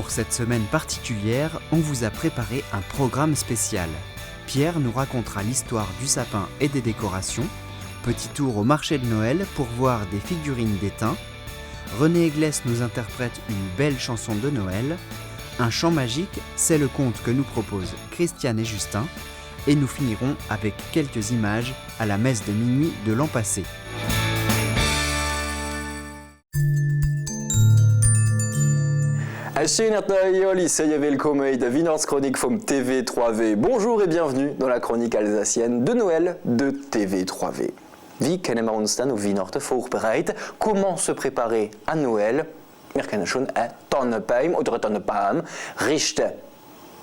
Pour cette semaine particulière, on vous a préparé un programme spécial. Pierre nous racontera l'histoire du sapin et des décorations. Petit tour au marché de Noël pour voir des figurines d'étain. René Eglès nous interprète une belle chanson de Noël. Un chant magique, c'est le conte que nous proposent Christiane et Justin. Et nous finirons avec quelques images à la messe de minuit de l'an passé. Willkommen de Weihnachtschronik vom TV3W. Bonjour et bienvenue dans la chronique alsacienne de Noël de TV3W. Wie können wir uns dann auf Weihnachten vorbereiten? Comment se préparer à Noël? Wir können schon ein Tannenbaum oder ein Tannenbaum richten.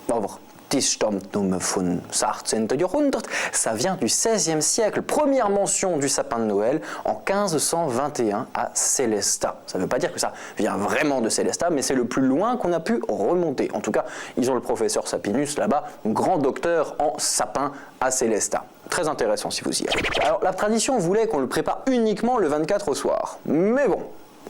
Aber das stammt nur vom 16. Jahrhundert. Ça vient du XVIe siècle. Première mention du sapin de Noël en 1521 à Sélestat. Ça ne veut pas dire que ça vient vraiment de Sélestat, mais c'est le plus loin qu'on a pu remonter. En tout cas, ils ont le professeur Sapinus là-bas, grand docteur en sapin à Sélestat. Très intéressant si vous y allez. Alors, la tradition voulait qu'on le prépare uniquement le 24 au soir. Mais bon,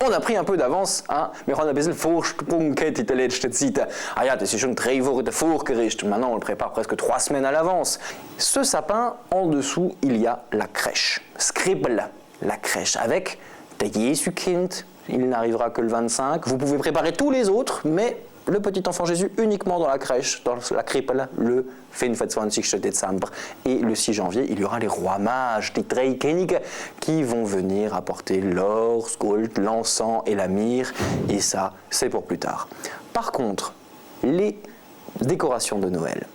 on a pris un peu d'avance, hein? Wir haben ein bisschen Vorsprung in der letzten Zeit. Ah ja, das ist schon 3 Wochen vorgerichtet. Maintenant, on le prépare presque 3 semaines à l'avance. Ce sapin, en dessous, il y a la crèche. Skribbel, la crèche, avec der Jesuskind. Il n'arrivera que le 25. Vous pouvez préparer tous les autres, mais le petit enfant Jésus uniquement dans la crèche, dans la Krippel, le 25. décembre. Et le 6 janvier, il y aura les rois mages, les drei Könige, qui vont venir apporter l'or, gold, l'encens et la myrrhe. Et ça, c'est pour plus tard. Par contre, les décorations de Noël,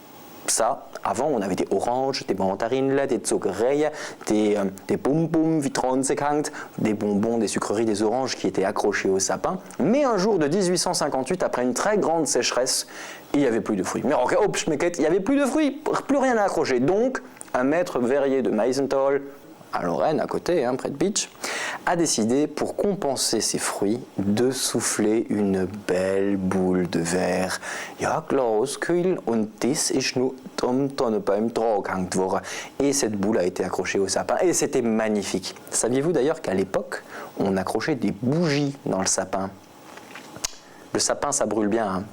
ça, avant, on avait des oranges, des mandarines, des Zuckereien, des bonbons vitronsekangt, des bonbons, des sucreries, des oranges qui étaient accrochés au sapin. Mais un jour de 1858, après une très grande sécheresse, il n'y avait plus de fruits. Mais il n'y avait plus de fruits, plus rien à accrocher. Donc, un maître verrier de Meisenthal, à Lorraine, à côté, hein, près de Beach, a décidé, pour compenser ses fruits, de souffler une belle boule de verre. Ja, Glaskühl und das ist nur am Tannenbaum drangehängt worden. Et cette boule a été accrochée au sapin, et c'était magnifique. Saviez-vous d'ailleurs qu'à l'époque, on accrochait des bougies dans le sapin? Le sapin, ça brûle bien. Hein.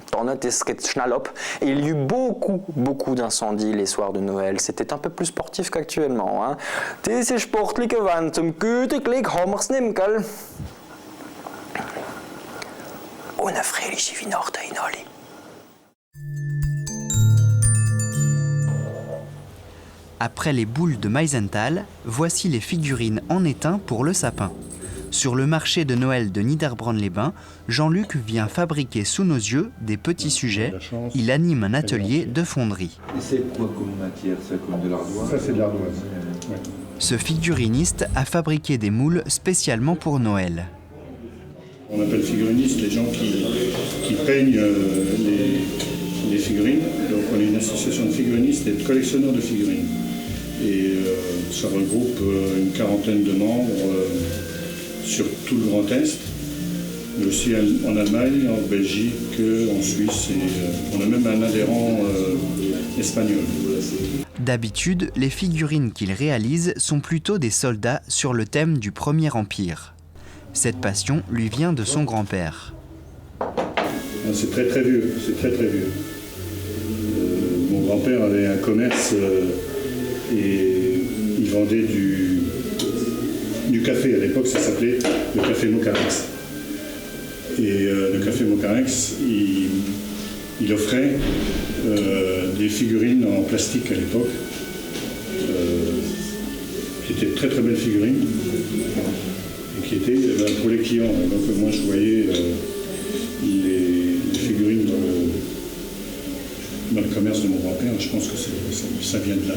Et il y eut beaucoup d'incendies les soirs de Noël. C'était un peu plus sportif qu'actuellement. Hein. Diese sportliche Wand zum Güteglick haben wir's nicht, gell? Unerfreuliche Weihnachten in alle. Après les boules de Meisenthal, voici les figurines en étain pour le sapin. Sur le marché de Noël de Niederbronn-les-Bains, Jean-Luc vient fabriquer sous nos yeux des petits sujets. Il anime un atelier de fonderie. Et c'est quoi comme matière? C'est comme de l'ardoise? Ça, c'est de l'ardoise. Ouais. Ce figuriniste a fabriqué des moules spécialement pour Noël. On appelle figuriniste les gens qui peignent les figurines. Donc on est une association de figurinistes et de collectionneurs de figurines. Et ça regroupe une quarantaine de membres sur tout le Grand Est, mais aussi en Allemagne, en Belgique, en Suisse, et on a même un adhérent espagnol. D'habitude, les figurines qu'il réalise sont plutôt des soldats sur le thème du Premier Empire. Cette passion lui vient de son grand-père. C'est très très vieux, c'est très très vieux. Mon grand-père avait un commerce et il vendait du café. À l'époque, ça s'appelait le café Mocarinx. Et le café Mocarinx, il offrait des figurines en plastique à l'époque, qui étaient très très belles figurines, et qui étaient pour les clients. Donc moi, je voyais les figurines dans le commerce de mon grand-père. Je pense que ça vient de là.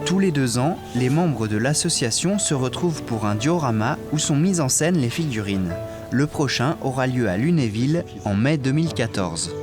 Tous les 2 ans, les membres de l'association se retrouvent pour un diorama où sont mises en scène les figurines. Le prochain aura lieu à Lunéville en mai 2014.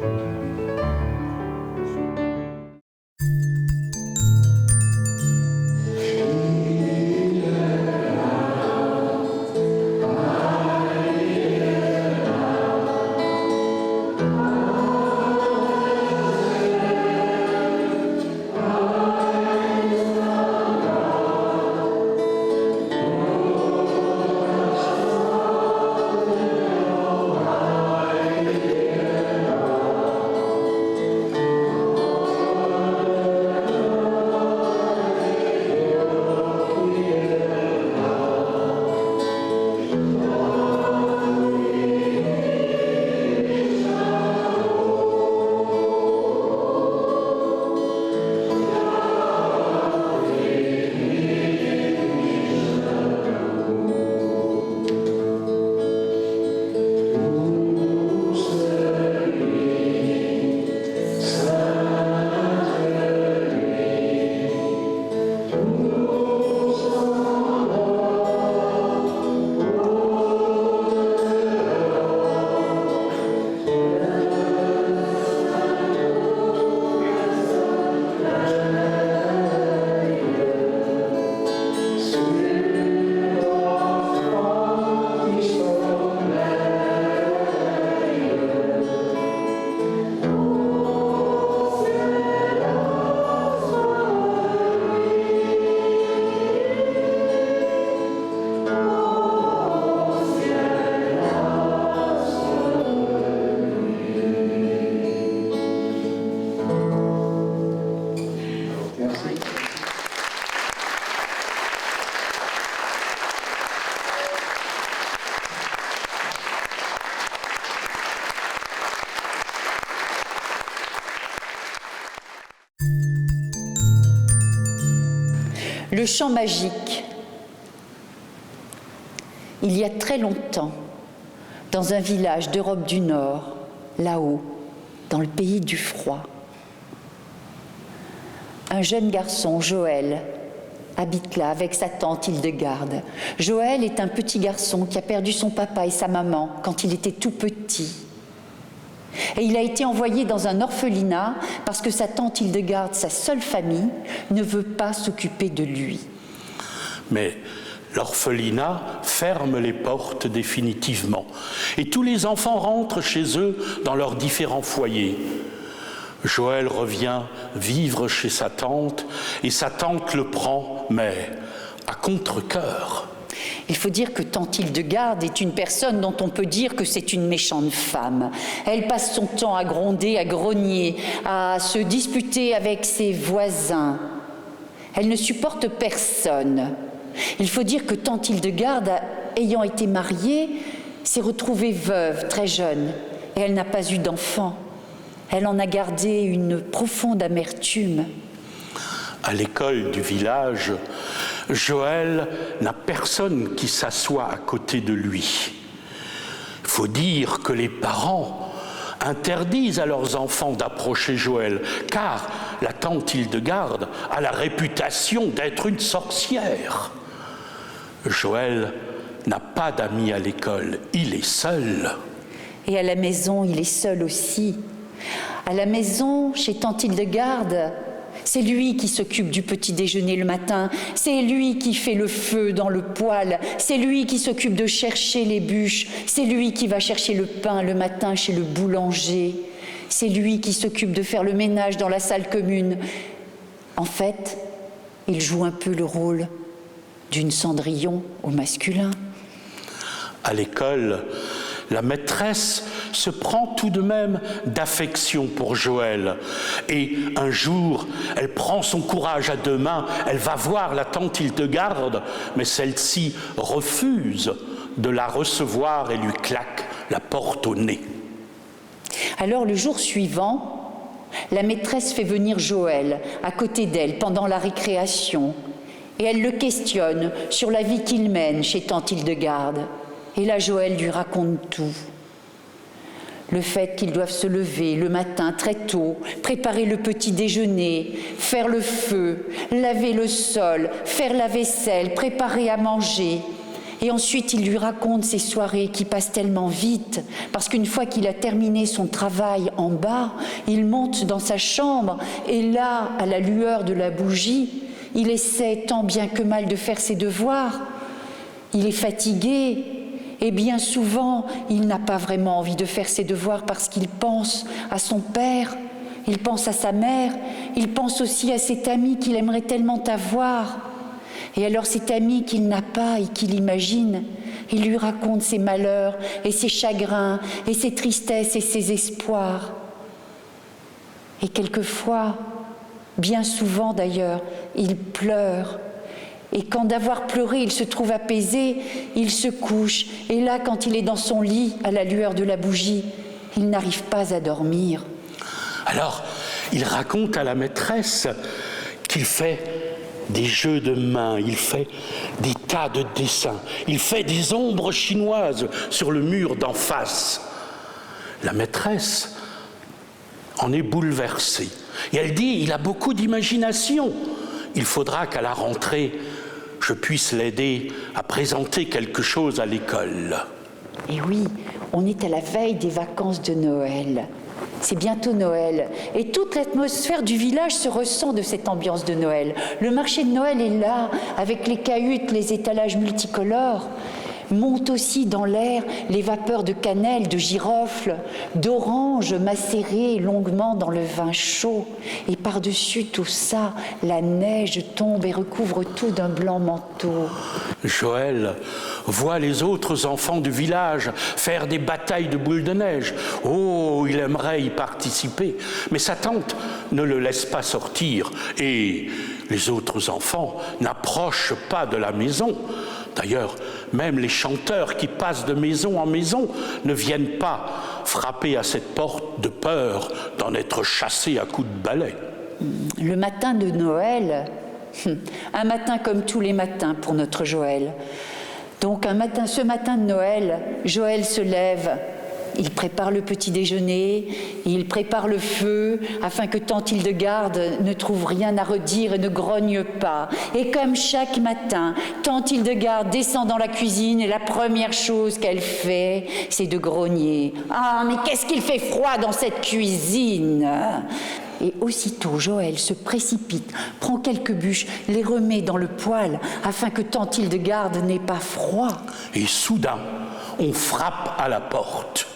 Le chant magique. Il y a très longtemps, dans un village d'Europe du Nord, là-haut, dans le pays du froid, un jeune garçon, Joël, habite là avec sa tante Hildegarde. Joël est un petit garçon qui a perdu son papa et sa maman quand il était tout petit. Et il a été envoyé dans un orphelinat parce que sa tante Hildegarde, sa seule famille, ne veut pas s'occuper de lui. Mais l'orphelinat ferme les portes définitivement et tous les enfants rentrent chez eux dans leurs différents foyers. Joël revient vivre chez sa tante et sa tante le prend, mais à contre-cœur. Il faut dire que tante Hildegarde est une personne dont on peut dire que c'est une méchante femme. Elle passe son temps à gronder, à grogner, à se disputer avec ses voisins. Elle ne supporte personne. Il faut dire que tante Hildegarde, ayant été mariée, s'est retrouvée veuve très jeune et elle n'a pas eu d'enfant. Elle en a gardé une profonde amertume. À l'école du village, Joël n'a personne qui s'assoit à côté de lui. Il faut dire que les parents interdisent à leurs enfants d'approcher Joël, car la tante Hildegarde a la réputation d'être une sorcière. Joël n'a pas d'amis à l'école, il est seul. Et à la maison, il est seul aussi. À la maison, chez tante Hildegarde, c'est lui qui s'occupe du petit déjeuner le matin, c'est lui qui fait le feu dans le poêle, c'est lui qui s'occupe de chercher les bûches, c'est lui qui va chercher le pain le matin chez le boulanger, c'est lui qui s'occupe de faire le ménage dans la salle commune. En fait, il joue un peu le rôle d'une Cendrillon au masculin. À l'école, la maîtresse se prend tout de même d'affection pour Joël. Et un jour, elle prend son courage à deux mains, elle va voir la tante Hildegarde, mais celle-ci refuse de la recevoir et lui claque la porte au nez. Alors le jour suivant, la maîtresse fait venir Joël à côté d'elle pendant la récréation et elle le questionne sur la vie qu'il mène chez tante Hildegarde. Et là, Joël lui raconte tout. Le fait qu'ils doivent se lever le matin très tôt, préparer le petit déjeuner, faire le feu, laver le sol, faire la vaisselle, préparer à manger. Et ensuite, il lui raconte ces soirées qui passent tellement vite, parce qu'une fois qu'il a terminé son travail en bas, il monte dans sa chambre, et là, à la lueur de la bougie, il essaie tant bien que mal de faire ses devoirs. Il est fatigué, et bien souvent, il n'a pas vraiment envie de faire ses devoirs parce qu'il pense à son père, il pense à sa mère, il pense aussi à cet ami qu'il aimerait tellement avoir. Et alors cet ami qu'il n'a pas et qu'il imagine, il lui raconte ses malheurs et ses chagrins et ses tristesses et ses espoirs. Et quelquefois, bien souvent d'ailleurs, il pleure. Et quand d'avoir pleuré, il se trouve apaisé, il se couche. Et là, quand il est dans son lit, à la lueur de la bougie, il n'arrive pas à dormir. Alors, il raconte à la maîtresse qu'il fait des jeux de mains, il fait des tas de dessins, il fait des ombres chinoises sur le mur d'en face. La maîtresse en est bouleversée. Et elle dit, il a beaucoup d'imagination. Il faudra qu'à la rentrée, je puisse l'aider à présenter quelque chose à l'école. Et oui, on est à la veille des vacances de Noël. C'est bientôt Noël. Et toute l'atmosphère du village se ressent de cette ambiance de Noël. Le marché de Noël est là, avec les cahutes, les étalages multicolores. Montent aussi dans l'air les vapeurs de cannelle, de girofle, d'orange macérées longuement dans le vin chaud. Et par-dessus tout ça, la neige tombe et recouvre tout d'un blanc manteau. Joël voit les autres enfants du village faire des batailles de boules de neige. Oh, il aimerait y participer, mais sa tante ne le laisse pas sortir et les autres enfants n'approchent pas de la maison. D'ailleurs, même les chanteurs qui passent de maison en maison ne viennent pas frapper à cette porte de peur d'en être chassés à coups de balai. Le matin de Noël, Un matin comme tous les matins pour notre Joël. Donc ce matin de Noël, Joël se lève. Il prépare le petit déjeuner, il prépare le feu afin que tante Hildegarde ne trouve rien à redire et ne grogne pas. Et comme chaque matin, tante Hildegarde descend dans la cuisine et la première chose qu'elle fait, c'est de grogner. « Ah, mais qu'est-ce qu'il fait froid dans cette cuisine !» Et aussitôt, Joël se précipite, prend quelques bûches, les remet dans le poêle afin que tante Hildegarde n'ait pas froid. Et soudain, on frappe à la porte.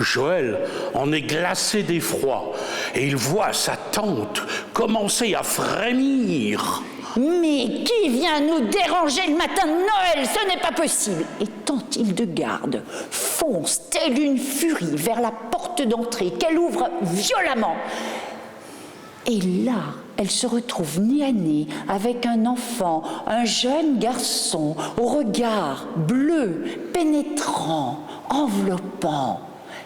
Joël en est glacé d'effroi et il voit sa tante commencer à frémir. Mais qui vient nous déranger le matin de Noël? Ce n'est pas possible. Et tante Hildegarde fonce telle une furie vers la porte d'entrée qu'elle ouvre violemment. Et là, elle se retrouve nez à nez avec un enfant, un jeune garçon, au regard bleu, pénétrant, enveloppant.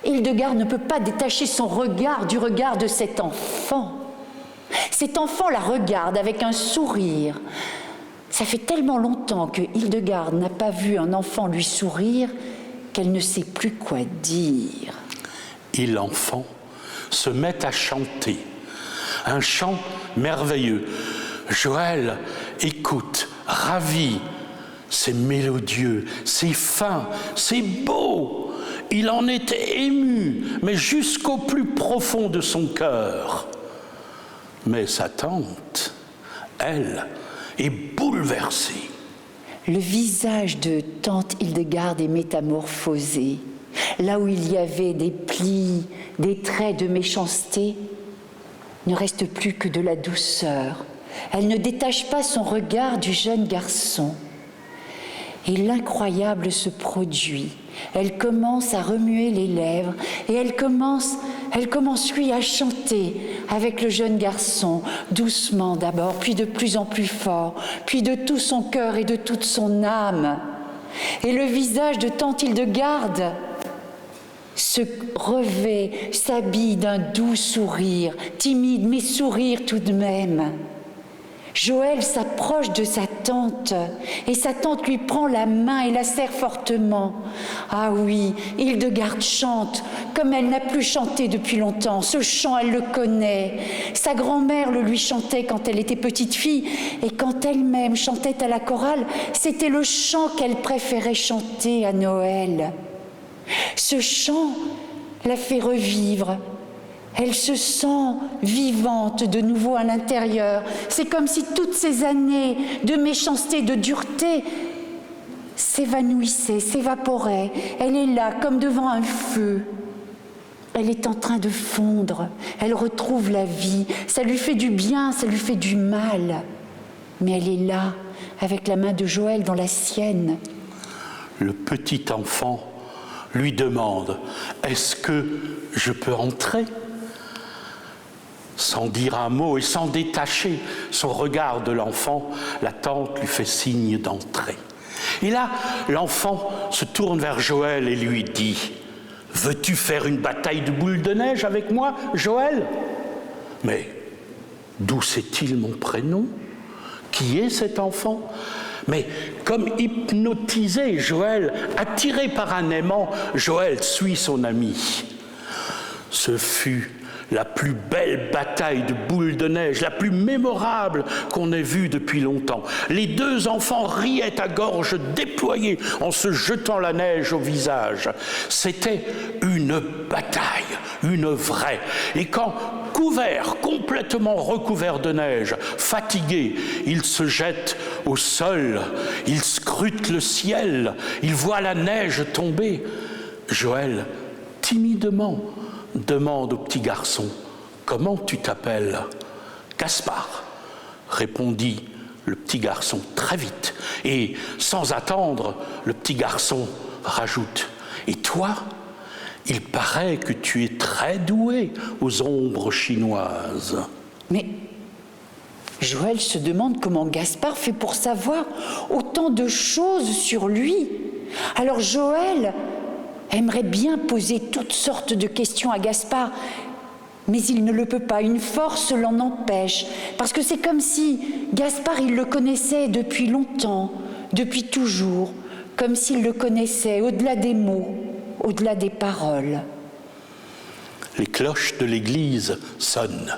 Hildegarde ne peut pas détacher son regard du regard de cet enfant. Cet enfant la regarde avec un sourire. Ça fait tellement longtemps que Hildegarde n'a pas vu un enfant lui sourire qu'elle ne sait plus quoi dire. Et l'enfant se met à chanter. Un chant merveilleux. Joël écoute, ravi. C'est mélodieux, c'est fin, c'est beau. Il en est ému, mais jusqu'au plus profond de son cœur. Mais sa tante, elle, est bouleversée. Le visage de tante Hildegarde est métamorphosé. Là où il y avait des plis, des traits de méchanceté, ne reste plus que de la douceur. Elle ne détache pas son regard du jeune garçon. Et l'incroyable se produit. Elle commence à remuer les lèvres et elle commence lui à chanter avec le jeune garçon, doucement d'abord, puis de plus en plus fort, puis de tout son cœur et de toute son âme. Et le visage de tante Hildegarde se revêt, s'habille d'un doux sourire, timide mais sourire tout de même. Joël s'approche de sa tante et sa tante lui prend la main et la serre fortement. Ah oui, Hildegarde chante comme elle n'a plus chanté depuis longtemps. Ce chant, elle le connaît. Sa grand-mère le lui chantait quand elle était petite fille et quand elle-même chantait à la chorale, c'était le chant qu'elle préférait chanter à Noël. Ce chant la fait revivre. Elle se sent vivante de nouveau à l'intérieur. C'est comme si toutes ces années de méchanceté, de dureté s'évanouissaient, s'évaporaient. Elle est là, comme devant un feu. Elle est en train de fondre. Elle retrouve la vie. Ça lui fait du bien, ça lui fait du mal. Mais elle est là, avec la main de Joël dans la sienne. Le petit enfant lui demande « Est-ce que je peux entrer ?» Sans dire un mot et sans détacher son regard de l'enfant, la tante lui fait signe d'entrer. Et là, l'enfant se tourne vers Joël et lui dit « Veux-tu faire une bataille de boules de neige avec moi, Joël ?» Mais d'où sait-il mon prénom? Qui est cet enfant? Mais comme hypnotisé, Joël, attiré par un aimant, Joël suit son ami. Ce fut la plus belle bataille de boules de neige, la plus mémorable qu'on ait vue depuis longtemps. Les deux enfants riaient à gorge déployée en se jetant la neige au visage. C'était une bataille, une vraie. Et quand, couverts, complètement recouverts de neige, fatigués, ils se jettent au sol, ils scrutent le ciel, ils voient la neige tomber. Joël, timidement, demande au petit garçon « Comment tu t'appelles ?»« Gaspard » répondit le petit garçon très vite. Et sans attendre, le petit garçon rajoute « Et toi, il paraît que tu es très doué aux ombres chinoises. » Mais Joël se demande comment Gaspard fait pour savoir autant de choses sur lui. Alors Joël aimerait bien poser toutes sortes de questions à Gaspard, Mais il ne le peut pas, une force l'en empêche, parce que c'est comme si Gaspard, il le connaissait depuis longtemps, depuis toujours, comme s'il le connaissait au-delà des mots, au-delà des paroles. Les cloches de l'église sonnent.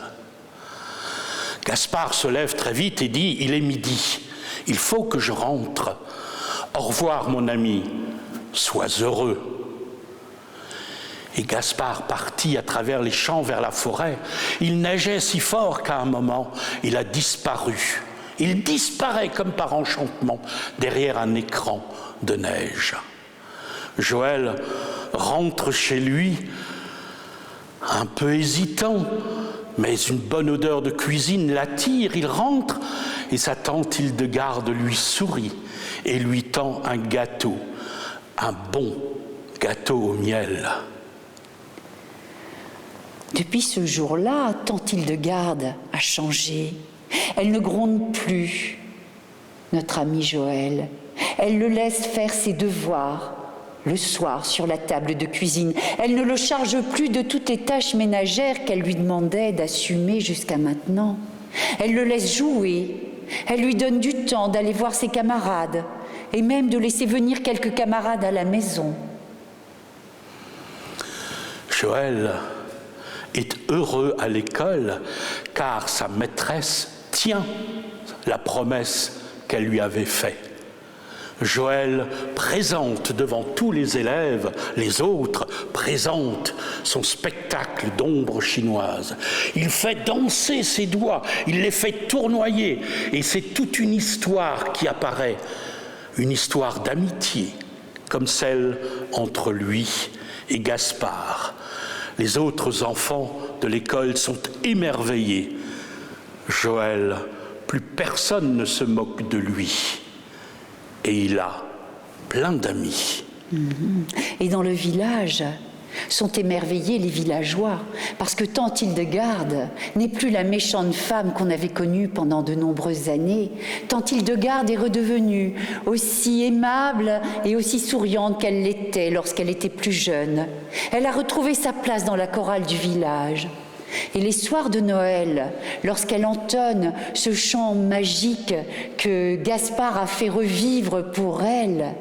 Gaspard se lève très vite et dit « Il est midi, il faut que je rentre. Au revoir mon ami, sois heureux. » Et Gaspard partit à travers les champs vers la forêt. Il neigeait si fort qu'à un moment, il a disparu. Il disparaît comme par enchantement derrière un écran de neige. Joël rentre chez lui, un peu hésitant, mais une bonne odeur de cuisine l'attire. Il rentre et sa tante Hildegarde lui sourit et lui tend un gâteau, un bon gâteau au miel. Depuis ce jour-là, tante Hildegarde a changé. Elle ne gronde plus, notre ami Joël. Elle le laisse faire ses devoirs le soir sur la table de cuisine. Elle ne le charge plus de toutes les tâches ménagères qu'elle lui demandait d'assumer jusqu'à maintenant. Elle le laisse jouer. Elle lui donne du temps d'aller voir ses camarades et même de laisser venir quelques camarades à la maison. Joël est heureux à l'école car sa maîtresse tient la promesse qu'elle lui avait faite. Joël présente devant tous les élèves, les autres, présente son spectacle d'ombres chinoises. Il fait danser ses doigts, il les fait tournoyer et c'est toute une histoire qui apparaît, une histoire d'amitié, comme celle entre lui et Gaspard. Les autres enfants de l'école sont émerveillés. Joël, plus personne ne se moque de lui. Et il a plein d'amis. Et dans le village sont émerveillés les villageois, parce que tante Hildegarde n'est plus la méchante femme qu'on avait connue pendant de nombreuses années. Tante Hildegarde est redevenue aussi aimable et aussi souriante qu'elle l'était lorsqu'elle était plus jeune. Elle a retrouvé sa place dans la chorale du village. Et les soirs de Noël, lorsqu'elle entonne ce chant magique que Gaspard a fait revivre pour elle,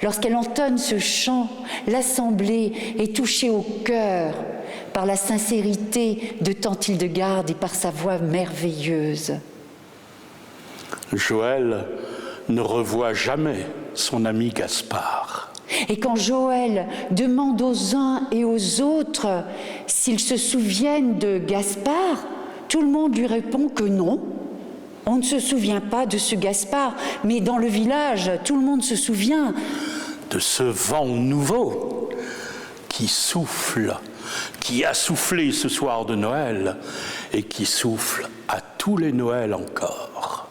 lorsqu'elle entonne ce chant, l'assemblée est touchée au cœur par la sincérité de tante Hildegarde et par sa voix merveilleuse. Joël ne revoit jamais son ami Gaspard. Et quand Joël demande aux uns et aux autres s'ils se souviennent de Gaspard, tout le monde lui répond que non. On ne se souvient pas de ce Gaspard, mais dans le village, tout le monde se souvient. De ce vent nouveau qui souffle, qui a soufflé ce soir de Noël et qui souffle à tous les Noëls encore.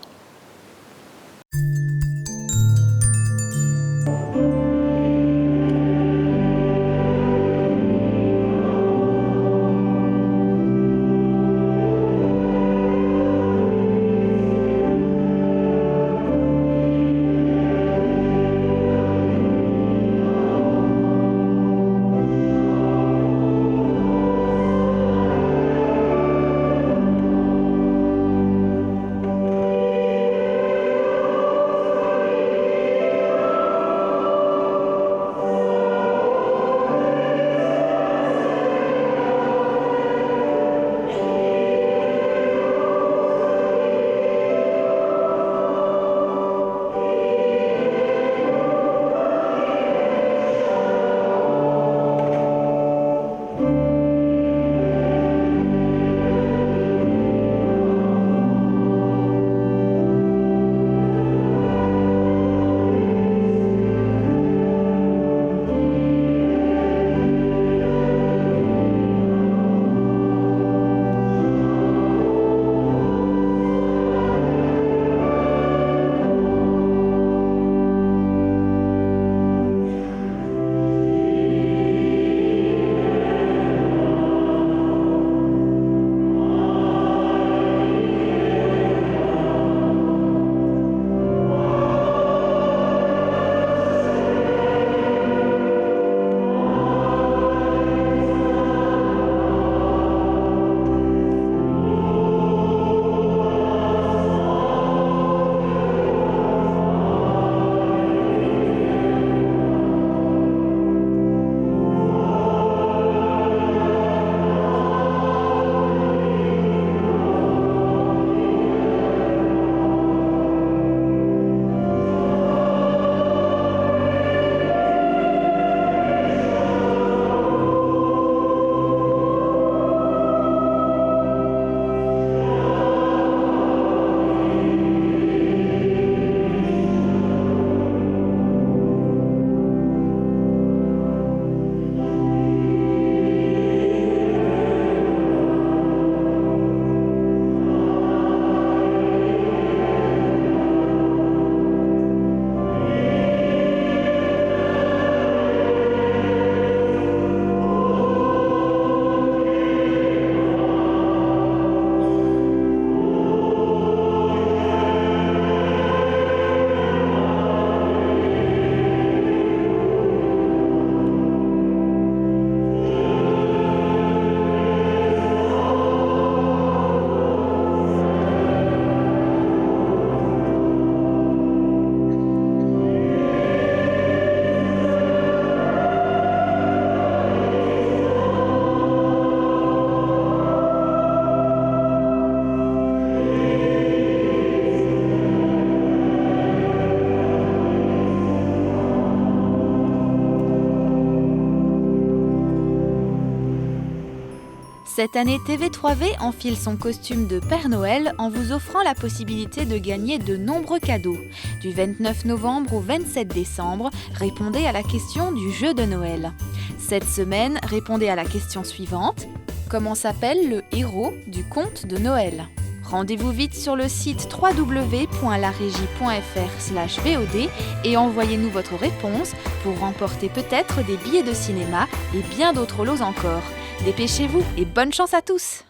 Cette année, TV3V enfile son costume de Père Noël en vous offrant la possibilité de gagner de nombreux cadeaux. Du 29 novembre au 27 décembre, répondez à la question du jeu de Noël. Cette semaine, répondez à la question suivante. Comment s'appelle le héros du conte de Noël ? Rendez-vous vite sur le site www.laregie.fr/VOD et envoyez-nous votre réponse pour remporter peut-être des billets de cinéma et bien d'autres lots encore. Dépêchez-vous et bonne chance à tous!